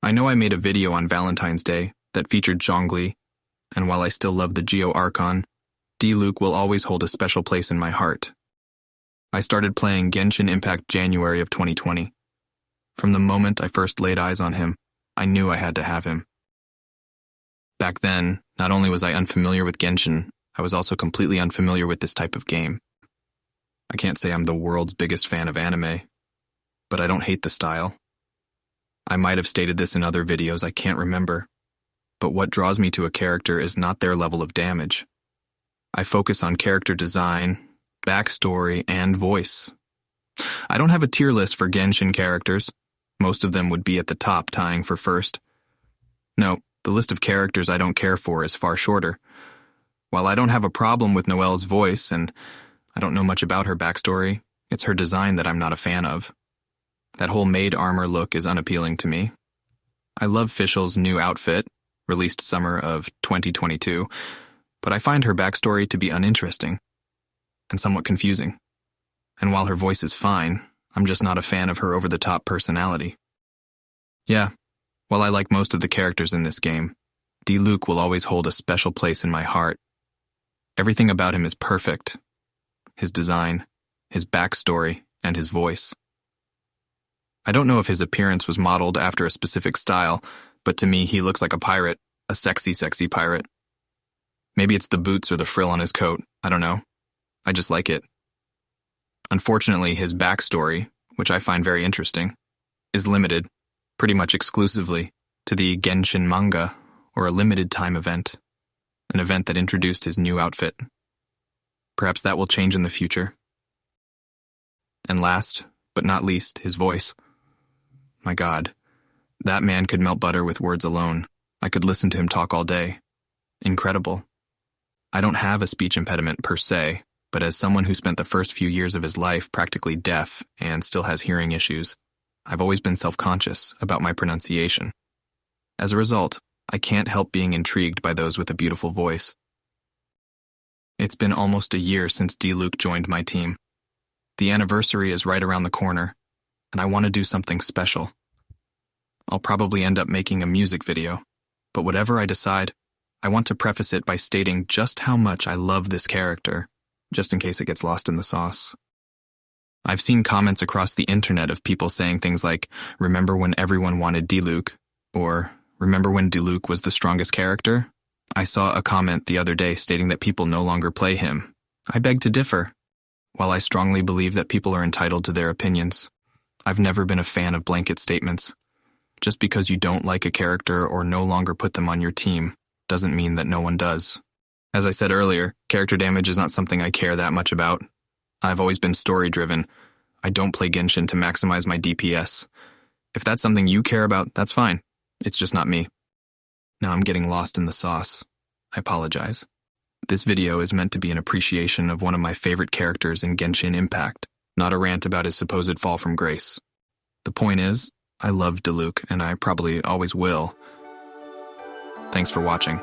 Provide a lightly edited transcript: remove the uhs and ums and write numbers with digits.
I know I made a video on Valentine's Day that featured Zhongli, and while I still love the Geo Archon, Diluc will always hold a special place in my heart. I started playing Genshin Impact January of 2020. From the moment I first laid eyes on him, I knew I had to have him. Back then, not only was I unfamiliar with Genshin, I was also completely unfamiliar with this type of game. I can't say I'm the world's biggest fan of anime, but I don't hate the style. I might have stated this in other videos, I can't remember, but what draws me to a character is not their level of damage. I focus on character design, backstory, and voice. I don't have a tier list for Genshin characters. Most of them would be at the top, tying for first. No, the list of characters I don't care for is far shorter. While I don't have a problem with Noelle's voice, and I don't know much about her backstory, it's her design that I'm not a fan of. That whole maid armor look is unappealing to me. I love Fischl's new outfit, released summer of 2022, but I find her backstory to be uninteresting and somewhat confusing. And while her voice is fine, I'm just not a fan of her over-the-top personality. Yeah, while I like most of the characters in this game, Diluc will always hold a special place in my heart. Everything about him is perfect. His design, his backstory, and his voice. I don't know if his appearance was modeled after a specific style, but to me he looks like a pirate, a sexy pirate. Maybe it's the boots or the frill on his coat, I don't know. I just like it. Unfortunately, his backstory, which I find very interesting, is limited, pretty much exclusively, to the Genshin manga, or a limited time event, an event that introduced his new outfit. Perhaps that will change in the future. And last, but not least, his voice. My God, that man could melt butter with words alone. I could listen to him talk all day. Incredible. I don't have a speech impediment per se, but as someone who spent the first few years of his life practically deaf and still has hearing issues, I've always been self-conscious about my pronunciation. As a result, I can't help being intrigued by those with a beautiful voice. It's been almost a year since Diluc joined my team. The anniversary is right around the corner, and I want to do something special. I'll probably end up making a music video, but whatever I decide, I want to preface it by stating just how much I love this character, just in case it gets lost in the sauce. I've seen comments across the internet of people saying things like, "Remember when everyone wanted Diluc?" or "Remember when Diluc was the strongest character?" I saw a comment the other day stating that people no longer play him. I beg to differ. While I strongly believe that people are entitled to their opinions, I've never been a fan of blanket statements. Just because you don't like a character or no longer put them on your team doesn't mean that no one does. As I said earlier, character damage is not something I care that much about. I've always been story-driven. I don't play Genshin to maximize my DPS. If that's something you care about, that's fine. It's just not me. Now I'm getting lost in the sauce. I apologize. This video is meant to be an appreciation of one of my favorite characters in Genshin Impact, not a rant about his supposed fall from grace. The point is, I love Diluc, and I probably always will. Thanks for watching.